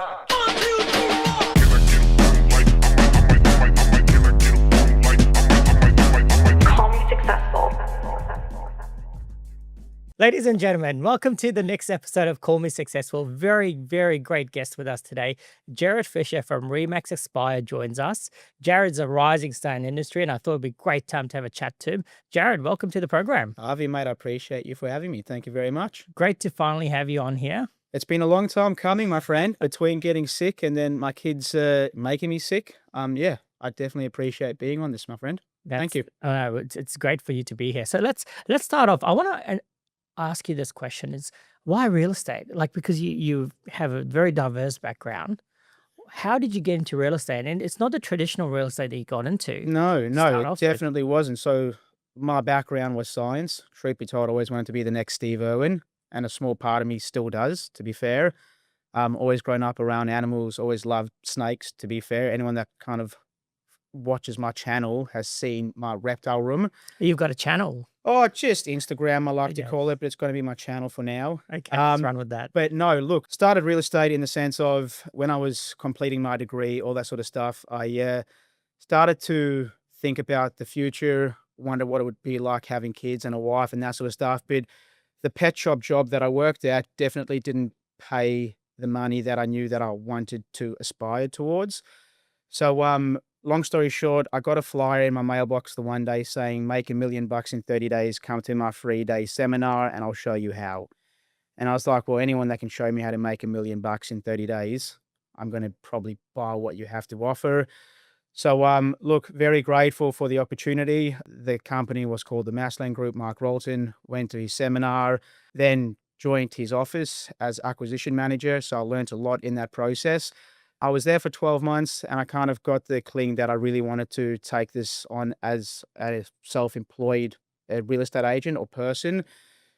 Call me successful. Ladies and gentlemen, welcome to the next episode of Call Me Successful. Very, very great guest with us today. Jarryd Fisher from Remax Aspire joins us. Jarryd's a rising star in the industry, and I thought it'd be a great time to have a chat to him. Jarryd, welcome to the program. Avi, mate, I appreciate you for having me. Thank you very much. Great to finally have you on here. It's been a long time coming, my friend, between getting sick and then my kids making me sick. Yeah, I definitely appreciate being on this, my friend. Thank you. It's great for you to be here. So let's start off. I want to ask you this question: is why real estate? Like, because you have a very diverse background. How did you get into real estate? And it's not the traditional real estate that you got into. No, start it off with. definitely wasn't. So my background was science. Truth be told, I always wanted to be the next Steve Irwin, and a small part of me still does, to be fair. Always grown up around animals, always loved snakes, to be fair. Anyone that kind of watches my channel has seen my reptile room. You've got a channel. Oh, just Instagram, I like to Yeah. call it, but it's going to be my channel for now. Okay, let's run with that. But no, look, started real estate in the sense of when I was completing my degree, all that sort of stuff. I started to think about the future, wonder what it would be like having kids and a wife and that sort of stuff. But the pet shop job that I worked at definitely didn't pay the money that I knew that I wanted to aspire towards. So, long story short, I got a flyer in my mailbox the one day saying, make $1 million in 30 days, come to my 3-day seminar and I'll show you how. And I was like, well, anyone that can show me how to make $1 million in 30 days, I'm going to probably buy what you have to offer. So, look, very grateful for the opportunity. The company was called the Massland Group. Mark Rolton went to his seminar, then joined his office as acquisition manager. So I learned a lot in that process. I was there for 12 months and I kind of got the cling that I really wanted to take this on as a self-employed real estate agent or person.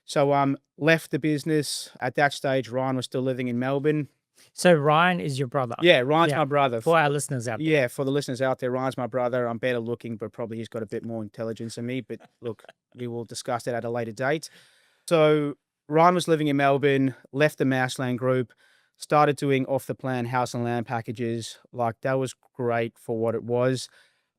So, left the business. At that stage, Ryan was still living in Melbourne. So Ryan is your brother. Yeah, Ryan's Yeah. my brother. For our listeners out there. Yeah, for the listeners out there, Ryan's my brother. I'm better looking, but probably he's got a bit more intelligence than me. But look, we will discuss that at a later date. So Ryan was living in Melbourne, left the Massland Group, started doing off-the-plan house and land packages. Like, that was great for what it was,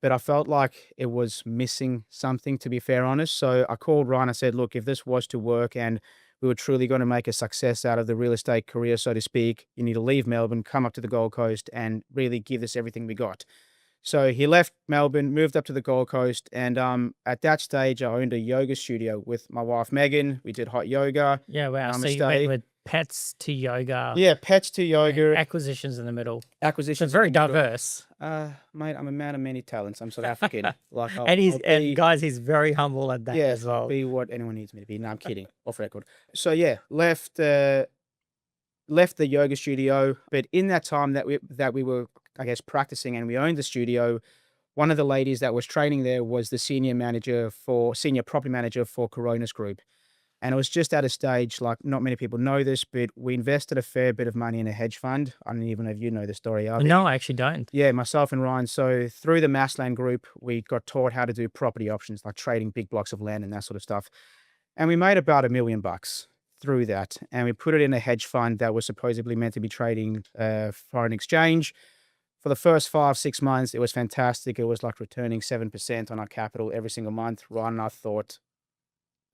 but I felt like it was missing something, to be fair honest. So I called Ryan. I said, look, if this was to work and we were truly going to make a success out of the real estate career, so to speak, you need to leave Melbourne, come up to the Gold Coast and really give this everything we got. So he left Melbourne, moved up to the Gold Coast. And at that stage, I owned a yoga studio with my wife, Megan. We did hot yoga. Yeah, wow. So you Namaste. went with pets to yoga. Yeah, pets to and yoga, acquisitions in the middle. So acquisitions. it's very diverse. Mate, I'm a man of many talents. I'm South African. Like, And and guys, he's very humble at that yeah, as well. be what anyone needs me to be. No, I'm kidding. Off record. So yeah, left the yoga studio. But in that time that we were, I guess, practicing and we owned the studio, one of the ladies that was training there was the senior property manager for Coronas Group. And it was just at a stage, like, not many people know this, but we invested a fair bit of money in a hedge fund. I don't even know if you know the story, Avi. No, I actually don't. Yeah, myself and Ryan. So through the Massland Group, we got taught how to do property options, like trading big blocks of land and that sort of stuff. And we made about $1 million through that. And we put it in a hedge fund that was supposedly meant to be trading foreign exchange. For the first 5-6 months, it was fantastic. It was like returning 7% on our capital every single month. Ryan and I thought,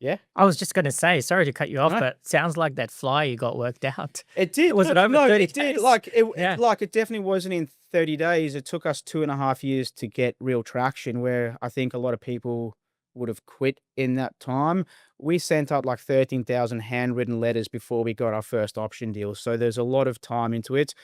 yeah. I was just going to say, sorry to cut you off, No. but sounds like that flyer you got worked out. It did. Was it over 30 it did. days? Like Yeah. it definitely wasn't in 30 days. It took us 2.5 years to get real traction, where I think a lot of people would have quit in that time. We sent out like 13,000 handwritten letters before we got our first option deal. So there's a lot of time into it.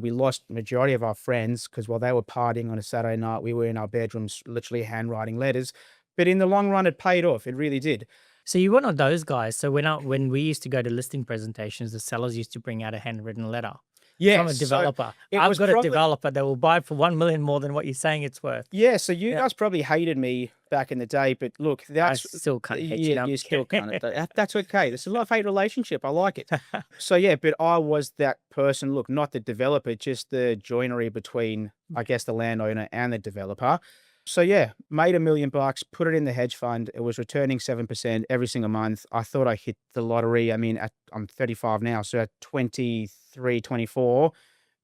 We lost majority of our friends because while they were partying on a Saturday night, we were in our bedrooms literally handwriting letters. But in the long run, it paid off. It really did. So you weren't one of those guys. So when we used to go to listing presentations, the sellers used to bring out a handwritten letter Yeah, from a developer. it I've was got a probably- developer that will buy it for 1 million more than what you're saying it's worth. Yeah, so you Yeah. guys probably hated me back in the day, but look, I that's still can't hate you. yeah, No, you I'm still kidding. can't. That's okay. This is a love-hate relationship. I like it. So yeah, but I was that person. Look, not the developer, just the joinery between, I guess, the landowner and the developer. So yeah, made $1 million, put it in the hedge fund. It was returning 7% every single month. I thought I hit the lottery. I mean, I'm 35 now, so at 23, 24,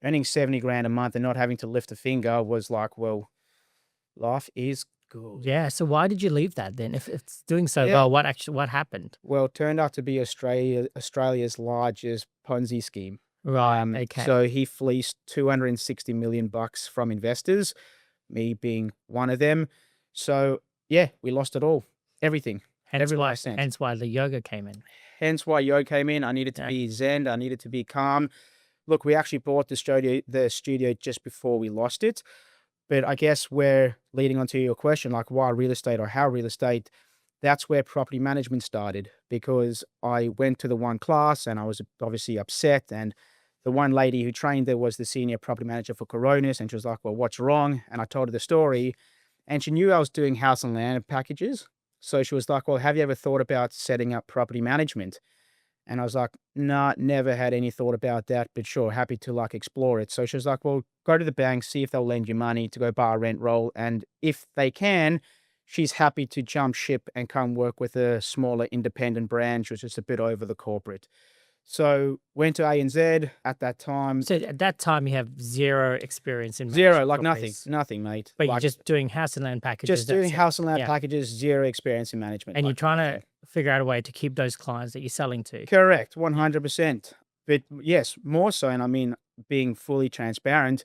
earning 70 grand a month and not having to lift a finger was like, well, life is good. Yeah. So why did you leave that then? If it's doing so Yeah. well, what happened? Well, it turned out to be Australia's largest Ponzi scheme. Right. Okay. So he fleeced 260 million bucks from investors, me being one of them. So yeah, we lost it all, everything, every last cent. Hence why the yoga came in. Hence why Yo came in. I needed to Yeah. be zen. I needed to be calm. Look, we actually bought the studio just before we lost it. But I guess we're leading on to your question, like why real estate or how real estate, that's where property management started, because I went to the one class and I was obviously upset. And the one lady who trained there was the senior property manager for Coronas. And she was like, well, what's wrong? And I told her the story. And she knew I was doing house and land packages. So she was like, well, have you ever thought about setting up property management? And I was like, nah, never had any thought about that, but sure, happy to like explore it. So she was like, well, go to the bank, see if they'll lend you money to go buy a rent roll. And if they can, she's happy to jump ship and come work with a smaller independent branch, which is a bit over the corporate. So went to ANZ at that time. So at that time, you have zero experience in Zero, managing like properties. nothing, mate. But you're Like, just doing house and land packages. just doing that's it. house and land Yeah. packages, zero experience in management. And you're like trying nothing. to figure out a way to keep those clients that you're selling to. Correct, 100%. But yes, more so, and I mean, being fully transparent,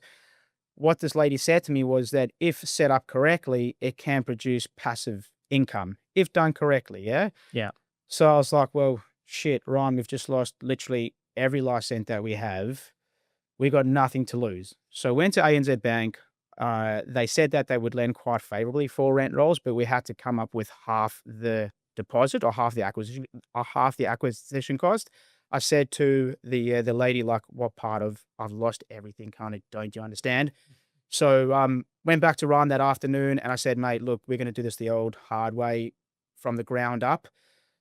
what this lady said to me was that if set up correctly, it can produce passive income if done correctly. Yeah. Yeah. So I was like, well, shit, Ryan, we've just lost literally every last cent that we have. We got nothing to lose. So went to ANZ Bank. They said that they would lend quite favorably for rent rolls, but we had to come up with half the deposit or half the acquisition cost. I said to the lady, like, what part of I've lost everything, kind of, don't you understand? So went back to Ryan that afternoon and I said, mate, look, we're going to do this the old hard way from the ground up.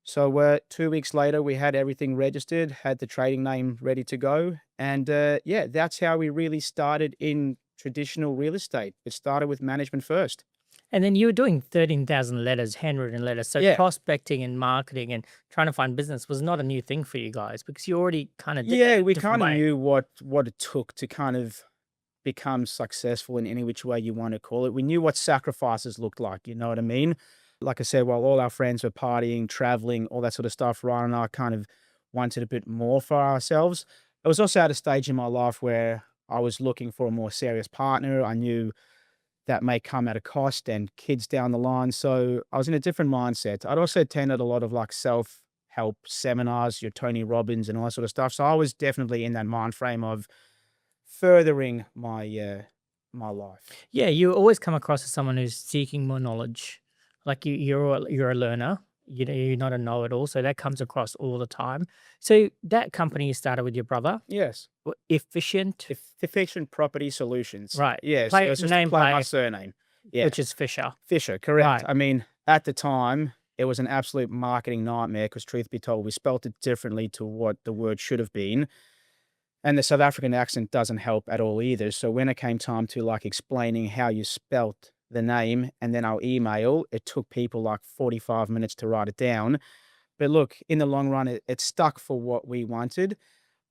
So 2 weeks later, we had everything registered, had the trading name ready to go. And yeah, that's how we really started in traditional real estate. It started with management first. And then you were doing 13,000 letters, handwritten letters. So Yeah. prospecting and marketing and trying to find business was not a new thing for you guys because you already kind of did Yeah, that we different kind of way. knew what it took to kind of become successful in any which way you want to call it. We knew what sacrifices looked like, you know what I mean? Like I said, while all our friends were partying, traveling, all that sort of stuff, Ryan and I kind of wanted a bit more for ourselves. I was also at a stage in my life where I was looking for a more serious partner. I knew that may come at a cost and kids down the line. So I was in a different mindset. I'd also attended a lot of like self-help seminars, your Tony Robbins and all that sort of stuff. So I was definitely in that mind frame of furthering my my life. Yeah, you always come across as someone who's seeking more knowledge. Like you're a learner. You know, you're not a know-it-all. So that comes across all the time. So that company you started with your brother, Yes. Efficient, Efficient Property Solutions. right? Yes. Play, It was just name to play my play, surname. Yeah. which is Fisher. Fisher, correct. Right. I mean, at the time, it was an absolute marketing nightmare because truth be told, we spelt it differently to what the word should have been. And the South African accent doesn't help at all either. So when it came time to like explaining how you spelt the name and then our email, it took people like 45 minutes to write it down. But look, in the long run, it stuck for what we wanted.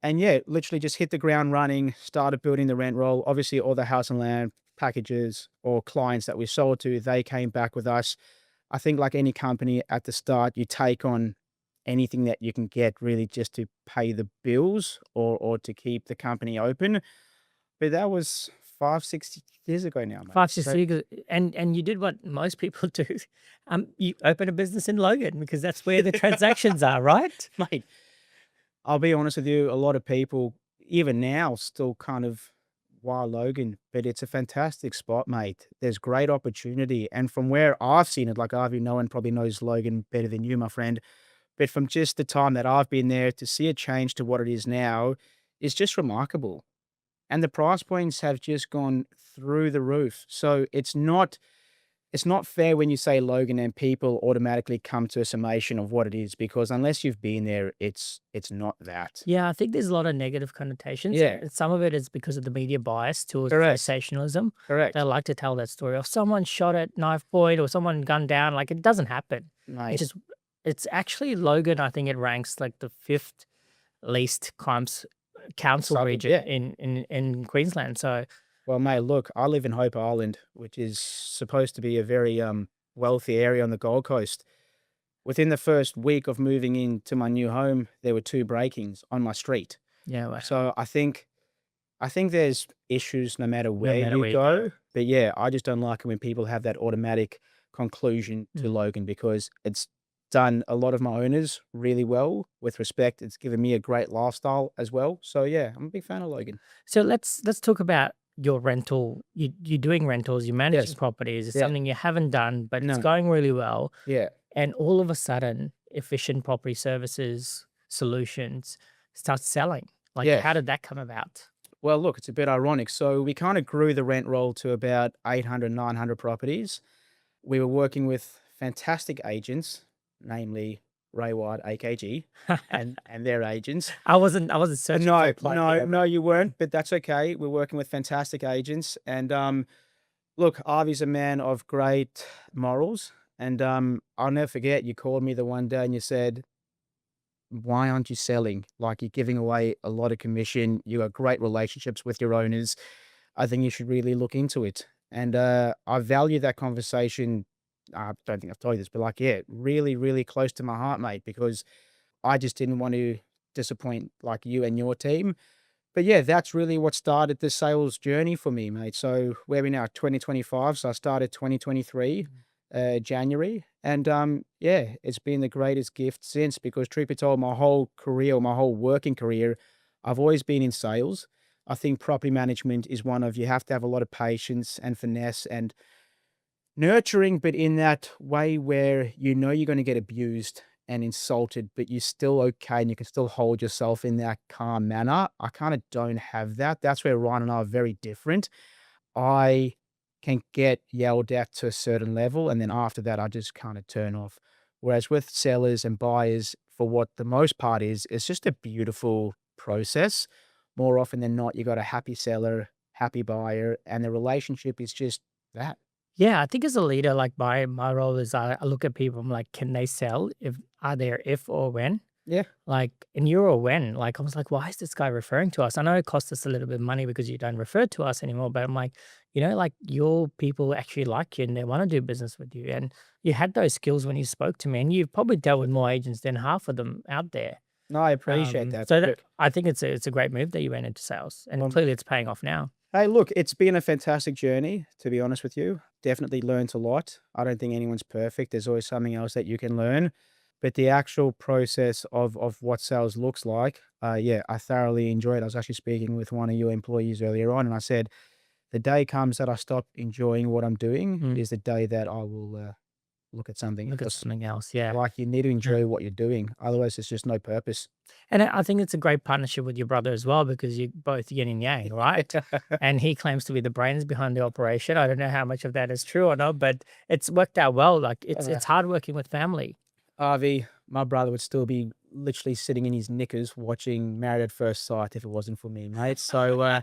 And yeah, literally just hit the ground running, started building the rent roll. Obviously, all the house and land packages or clients that we sold to, they came back with us. I think like any company at the start, you take on anything that you can get really just to pay the bills or to keep the company open. But that was 5, 6 years ago now, mate. 5, 6 So, years, and you did what most people do. You open a business in Logan because that's where the transactions are, right? mate, I'll be honest with you, a lot of people, even now, still kind of, wow, Logan, but it's a fantastic spot, mate. There's great opportunity. And from where I've seen it, like Avi, no one probably knows Logan better than you, my friend. But from just the time that I've been there to see it change to what it is now is just remarkable. And the price points have just gone through the roof. So it's not fair when you say Logan and people automatically come to a summation of what it is, because unless you've been there, it's not that. Yeah, I think there's a lot of negative connotations. Yeah. And some of it is because of the media bias towards Correct. sensationalism. Correct. They like to tell that story of someone shot at knife point or someone gunned down. Like it doesn't happen. Mate, It's actually Logan. I think it ranks like the 5th least crimes council Suburb, region yeah. in Queensland. So Well, mate, look, I live in Hope Island, which is supposed to be a very wealthy area on the Gold Coast. Within the first week of moving into my new home, there were 2 break-ins on my street. yeah, well, So I think there's issues no matter no where matter you where you go. go. But yeah, I just don't like it when people have that automatic conclusion to Mm. Logan because it's done a lot of my owners really well with respect. It's given me a great lifestyle as well. So yeah, I'm a big fan of Logan. So let's talk about your rental. You're doing rentals, you're managing Yes. properties. It's Yeah. something you haven't done, but it's No. going really well. Yeah. And all of a sudden, efficient property services solutions start selling. Like, Yeah. how did that come about? Well, look, it's a bit ironic. So we kind of grew the rent roll to about 800, 900 properties. We were working with fantastic agents, namely Ray White, AKG, and their agents. I wasn't searching for No, a plug no, here. no, you weren't, but that's okay. We're working with fantastic agents. And look, Avi's a man of great morals. And I'll never forget, you called me the one day and you said, why aren't you selling? Like, you're giving away a lot of commission. You got great relationships with your owners. I think you should really look into it. And I value that conversation. I don't think I've told you this, but like, yeah, really, really close to my heart, mate, because I just didn't want to disappoint like you and your team. But yeah, that's really what started the sales journey for me, mate. So where we now, 2025. So I started 2023, January. And yeah, it's been the greatest gift since because truth be told, my whole career, my whole working career, I've always been in sales. I think property management is one of you have to have a lot of patience and finesse and nurturing, but in that way where you know you're going to get abused and insulted, but you're still okay and you can still hold yourself in that calm manner. I kind of don't have that. That's where Ryan and I are very different. I can get yelled at to a certain level, and then after that, I just kind of turn off. Whereas with sellers and buyers, for what the most part is, it's just a beautiful process. More often than not, you got a happy seller, happy buyer, and the relationship is just that. Yeah, I think as a leader, like my role is I look at people, I'm like, can they sell? If are there if or when? Yeah. Like, and you're a when. Like, I was like, why is this guy referring to us? I know it costs us a little bit of money because you don't refer to us anymore, but I'm like, like your people actually like you and they want to do business with you. And you had those skills when you spoke to me, and you've probably dealt with more agents than half of them out there. No, I appreciate that. So Look, I think it's a great move that you went into sales, and um, clearly it's paying off now. hey, look, it's been a fantastic journey, to be honest with you. Definitely learned a lot. I don't think anyone's perfect. There's always something else that you can learn. But the actual process of what sales looks like, yeah, I thoroughly enjoyed. I was actually speaking with one of your employees earlier on, and I said, the day comes that I stop enjoying what I'm doing Mm. is the day that I will look at something Look at else. something else, yeah. Like, you need to Yeah. enjoy what you're doing. Otherwise, there's just no purpose. And I think it's a great partnership with your brother as well because you both yin and yang, right? And he claims to be the brains behind the operation. I don't know how much of that is true or not, but it's worked out well. Like it's hard working with family. Avi, my brother would still be literally sitting in his knickers watching Married at First Sight if it wasn't for me, mate. So,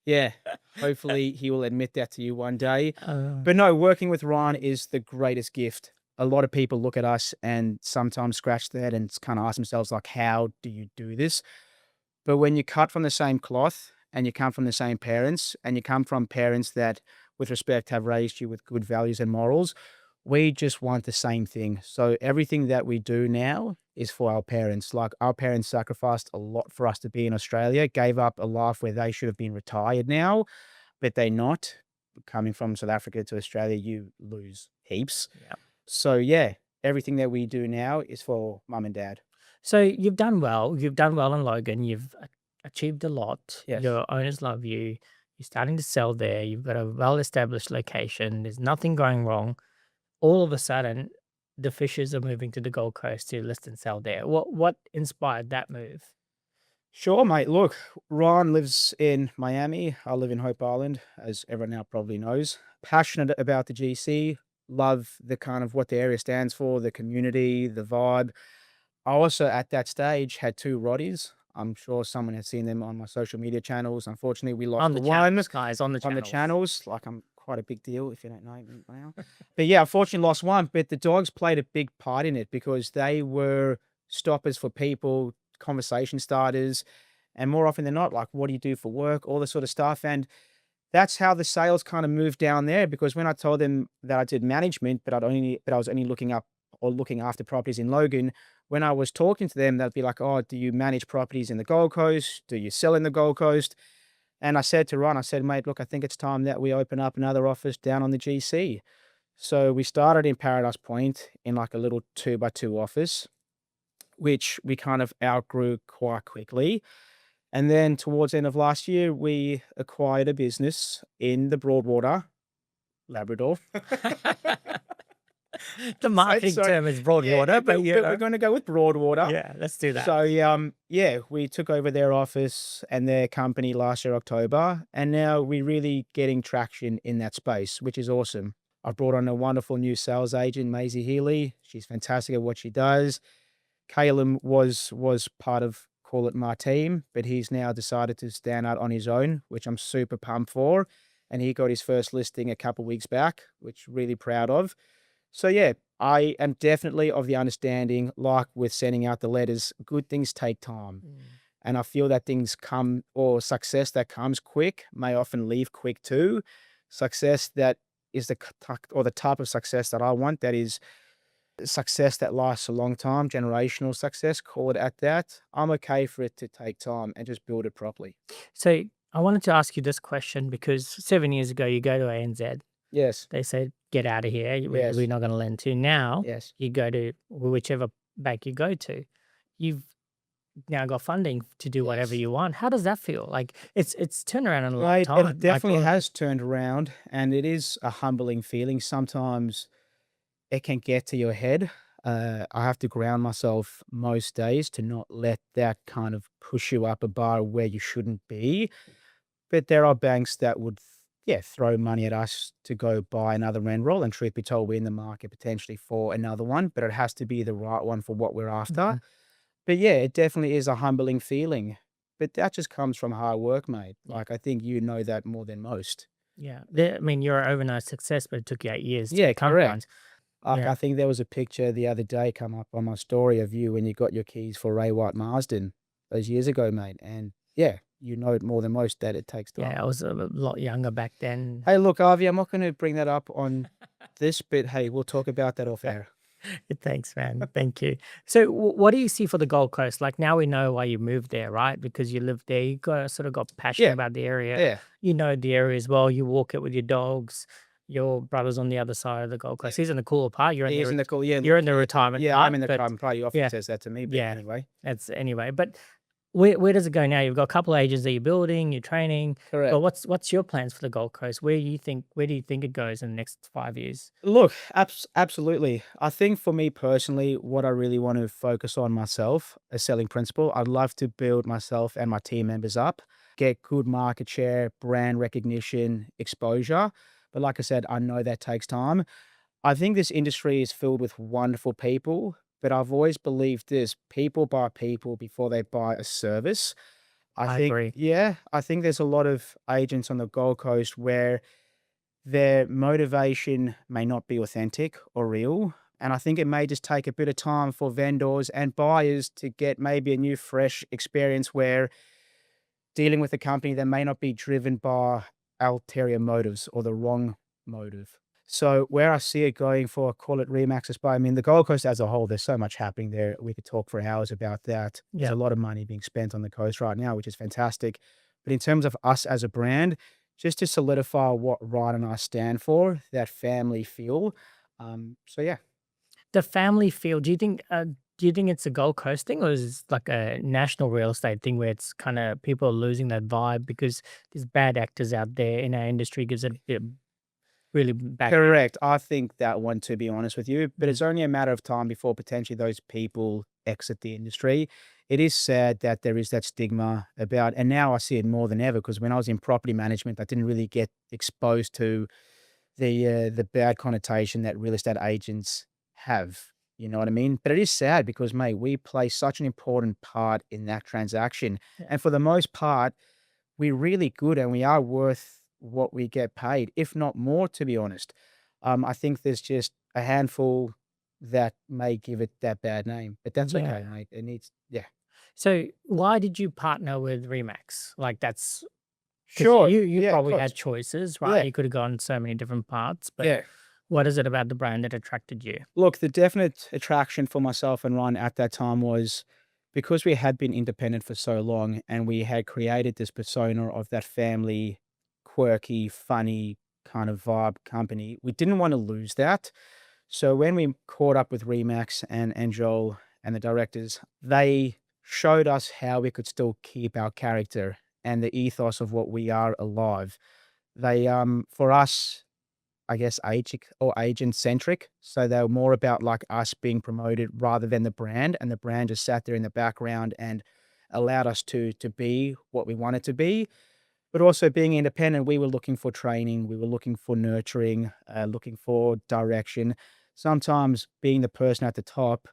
yeah, hopefully he will admit that to you one day. But no, working with Ryan is the greatest gift. A lot of people look at us and sometimes scratch their head and kind of ask themselves, like, how do you do this? But when you cut from the same cloth and you come from the same parents and you come from parents that, with respect, have raised you with good values and morals, we just want the same thing. So everything that we do now is for our parents. Like, our parents sacrificed a lot for us to be in Australia, gave up a life where they should have been retired now, but they're not. Coming from South Africa to Australia, you lose heaps. Yeah. So yeah, everything that we do now is for mum and dad. So you've done well. You've done well in Logan. You've achieved a lot. Yes. Your owners love you. You're starting to sell there. You've got a well-established location. There's nothing going wrong. All of a sudden, the Fishers are moving to the Gold Coast to list and sell there. What inspired that move? Sure, mate. Look, Ryan lives in Miami. I live in Hope Island, as everyone now probably knows. Passionate about the GC. Love the kind of what the area stands for, the community, the vibe. I also, at that stage, had 2 Roddies. I'm sure someone has seen them on my social media channels. Unfortunately, we lost On the the one channels, guys, on the on the channels. channels. Like, I'm quite a big deal if you don't know me by now. But yeah, unfortunately lost one. But the dogs played a big part in it because they were stoppers for people, conversation starters. And more often than not, like, what do you do for work? All this sort of stuff. And that's how the sales kind of moved down there, because when I told them that I did management, but I was only looking up or looking after properties in Logan, when I was talking to them, they'd be like, "Oh, do you manage properties in the Gold Coast? Do you sell in the Gold Coast?" And I said to Ron, I said, "Mate, look, I think it's time that we open up another office down on the GC." So we started in Paradise Point in like a little 2x2 office, which we kind of outgrew quite quickly. And then towards the end of last year, we acquired a business in the Broadwater, Labrador. The marketing so term is yeah, Broadwater, but you we're know, going to go with Broadwater. yeah, let's do that. So yeah, we took over their office and their company last year, October, and now we're really getting traction in that space, which is awesome. I've brought on a wonderful new sales agent, Maisie Healy. She's fantastic at what she does. Caleb was part of call it my team, but he's now decided to stand out on his own, which I'm super pumped for. And he got his first listing a couple weeks back, which really proud of. So yeah, I am definitely of the understanding, like with sending out the letters, good things take time. And I feel that things come, or success that comes quick may often leave quick too. Success that is the type of success that I want, that is success that lasts a long time, generational success, call it at that. I'm okay for it to take time and just build it properly. So I wanted to ask you this question because 7 years ago, you go to ANZ, Yes, they said, get out of here. Yes. We're not going to lend to. Now yes. you go to whichever bank you go to. You've now got funding to do whatever Yes. you want. How does that feel? Like it's turned around in a long Right, time. it definitely has turned around, and it is a humbling feeling. Sometimes it can get to your head. I have to ground myself most days to not let that kind of push you up a bar where you shouldn't be. But there are banks that would, yeah, throw money at us to go buy another rent roll. And truth be told, we're in the market potentially for another one, but it has to be the right one for what we're after. Mhm. But yeah, it definitely is a humbling feeling. But that just comes from hard work, mate. Like, I think you know that more than most. Yeah. I mean, you're an overnight success, but it took you 8 years to Yeah, become correct. one. Like, Yeah. I think there was a picture the other day come up on my story of you when you got your keys for Ray White Marsden those years ago, mate. And yeah, you know it more than most that it takes time. Yeah, I was a lot younger back then. Hey, look, Avi, I'm not going to bring that up on this, but hey, we'll talk about that off air. Thanks, man. Thank you. So, what do you see for the Gold Coast? Like now we know why you moved there, right? Because you lived there. You got passionate Yeah, about the area. yeah. You know the area as well. You walk it with your dogs. Your brother's on the other side of the Gold Coast. He's in the cooler part. You're in He the is in the cool. Yeah, you're in the retirement yeah. part. I'm in the but crime party. He often yeah, says that to me. But yeah. anyway, That's anyway. But where does it go now? You've got a couple of agents that you're building, you're training. correct. But what's your plans for the Gold Coast? Where do you think it goes in the next 5 years? Look, absolutely. I think for me personally, what I really want to focus on myself, a selling principle, I'd love to build myself and my team members up, get good market share, brand recognition, exposure. But like I said, I know that takes time. I think this industry is filled with wonderful people, but I've always believed this: people buy people before they buy a service. I I think, agree. yeah, I think there's a lot of agents on the Gold Coast where their motivation may not be authentic or real. And I think it may just take a bit of time for vendors and buyers to get maybe a new, fresh experience where dealing with a company that may not be driven by ulterior motives or the wrong motive. So where I see it going for, call it Remax Aspire, I mean, the Gold Coast as a whole, there's so much happening there. We could talk for hours about that. There's Yeah. a lot of money being spent on the coast right now, which is fantastic. But in terms of us as a brand, just to solidify what Ryan and I stand for, that family feel. So yeah. The family feel, do you think it's a Gold Coast thing or is it like a national real estate thing where it's kind of people are losing that vibe because there's bad actors out there in our industry gives it a bit really bad. Correct. I think that one, to be honest with you, but Mm. it's only a matter of time before potentially those people exit the industry. It is sad that there is that stigma about, and now I see it more than ever because when I was in property management, I didn't really get exposed to the bad connotation that real estate agents have. You know what I mean? But it is sad because, mate, we play such an important part in that transaction, Yeah. and for the most part, we're really good and we are worth what we get paid, if not more, to be honest. I think there's just a handful that may give it that bad name, but that's Yeah. okay, mate. It needs, yeah. So why did you partner with Remax? Like that's because Sure. you Yeah, of probably had course. choices, right? Yeah. You could have gone so many different paths, but Yeah. what is it about the brand that attracted you? Look, the definite attraction for myself and Ron at that time was because we had been independent for so long and we had created this persona of that family, quirky, funny kind of vibe company. We didn't want to lose that. So when we caught up with Remax and Joel and the directors, they showed us how we could still keep our character and the ethos of what we are alive. They for us, I guess, agent centric. So they were more about like us being promoted rather than the brand. And the brand just sat there in the background and allowed us to be what we wanted to be. But also being independent, we were looking for training, we were looking for nurturing, looking for direction. Sometimes being the person at the top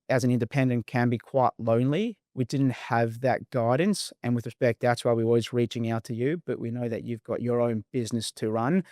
as an independent can be quite lonely. We didn't have that guidance. And with respect, that's why we're always reaching out to you. But we know that you've got your own business to run.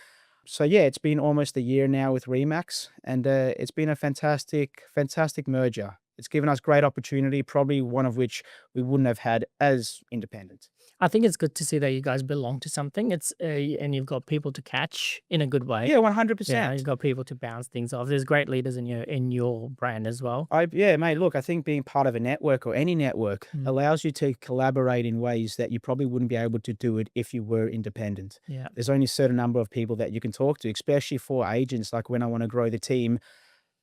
So yeah, it's been almost a year now with Remax, and it's been a fantastic, fantastic merger. It's given us great opportunity, probably one of which we wouldn't have had as independent. I think it's good to see that you guys belong to something. It's and you've got people to catch in a good way. Yeah, one hundred Yeah, you've percent. got people to bounce things off. There's great leaders in your brand as well. Yeah, mate. Look, I think being part of a network or any network Mm. allows you to collaborate in ways that you probably wouldn't be able to do it if you were independent. Yeah. There's only a certain number of people that you can talk to, especially for agents. Like when I want to grow the team,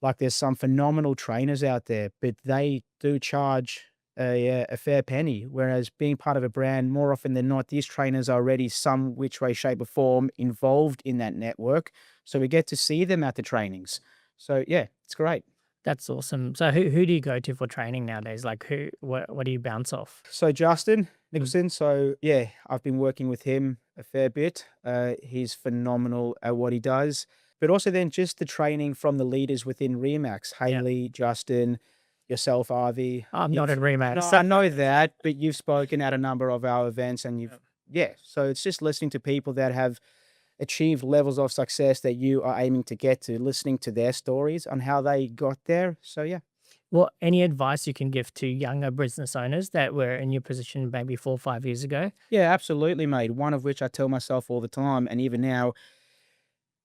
like there's some phenomenal trainers out there, but they do charge a fair penny. Whereas being part of a brand, more often than not, these trainers are already some which way, shape, or form involved in that network. So we get to see them at the trainings. So yeah, it's great. That's awesome. So who do you go to for training nowadays? Like what do you bounce off? So Justin Mm. Nicholson, so yeah, I've been working with him a fair bit. He's phenomenal at what he does, but also then just the training from the leaders within Remax, Yeah. Haley, Justin, yourself, Avi. I'm not in No, Remax. I know that, but you've spoken at a number of our events and Yeah. yeah. So it's just listening to people that have achieved levels of success that you are aiming to get to, listening to their stories on how they got there. So yeah. Well, any advice you can give to younger business owners that were in your position maybe 4 or 5 years ago? Yeah, absolutely, mate. One of which I tell myself all the time, and even now,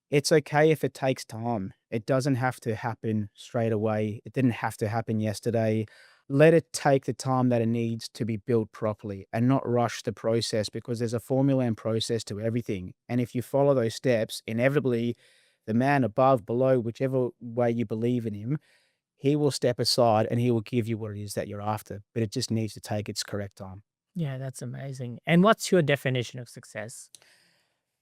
it's okay if it takes time. It doesn't have to happen straight away. It didn't have to happen yesterday. Let it take the time that it needs to be built properly and not rush the process because there's a formula and process to everything. And if you follow those steps, inevitably, the man above, below, whichever way you believe in him, he will step aside and he will give you what it is that you're after. But it just needs to take its correct time. Yeah, that's amazing. And what's your definition of success?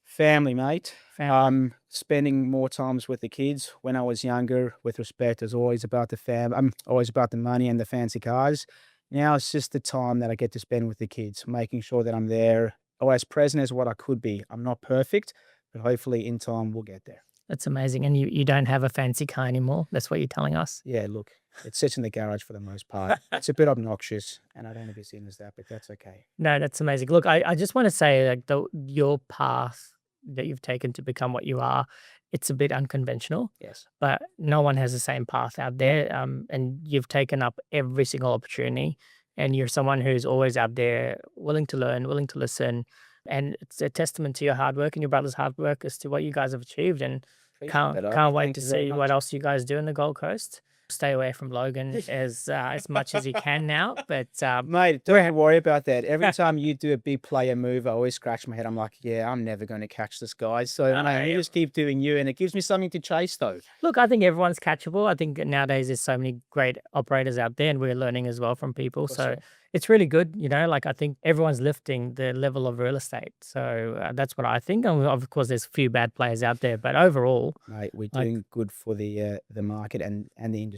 Family, mate. Family. Spending more times with the kids. When I was younger, with respect, it was always about the always about the money and the fancy cars. Now it's just the time that I get to spend with the kids, making sure that I'm there or as present as what I could be. I'm not perfect, but hopefully in time we'll get there. That's amazing. And you don't have a fancy car anymore. That's what you're telling us. Yeah, look, it sits in the garage for the most part. It's a bit obnoxious, and I don't want to be seen as that, but that's okay. No, that's amazing. Look, I just want to say like your path that you've taken to become what you are, it's a bit unconventional, Yes. but no one has the same path out there. And you've taken up every single opportunity, and you're someone who's always out there, willing to learn, willing to listen, and it's a testament to your hard work and your brother's hard work as to what you guys have achieved. And Appreciate can't that, Avi. can't wait Thank to you very see what much. else you guys do in the Gold Coast. Stay away from Logan as much as you can now, but Mate, don't worry about that. Every time you do a big player move, I always scratch my head. I'm like, yeah, I'm never going to catch this guy. So I just keep doing you, and it gives me something to chase, though. look, I think everyone's catchable. I think nowadays there's so many great operators out there, and we're learning as well from people. So sure. it's really good, like I think everyone's lifting the level of real estate. So that's what I think. And of course, there's a few bad players out there, but overall, Mate, we're like, doing good for the market and the industry.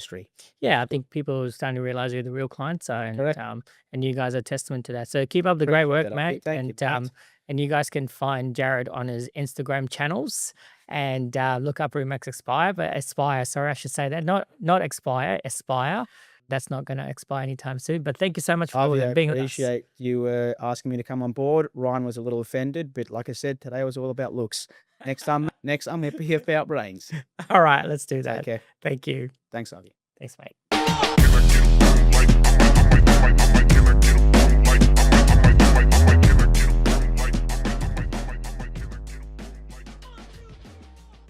yeah, I think people are starting to realize who the real clients are, Correct. and you guys are testament to that. So keep up the great Appreciate work, that, Avi. mate. Thank you, mate. And you guys can find Jarryd on his Instagram channels and look up Remax Aspire, but Aspire. Sorry, I should say that not Expire, Aspire. That's not going to expire anytime soon. But thank you so much for Avi, I being with us. appreciate you asking me to come on board. Ryan was a little offended, but like I said, today was all about looks. Next time, I'm happy about brains. All right, let's do that. Okay. Thank you. Thanks, Avi. Thanks, mate. Feel like you like, I'm like, I might get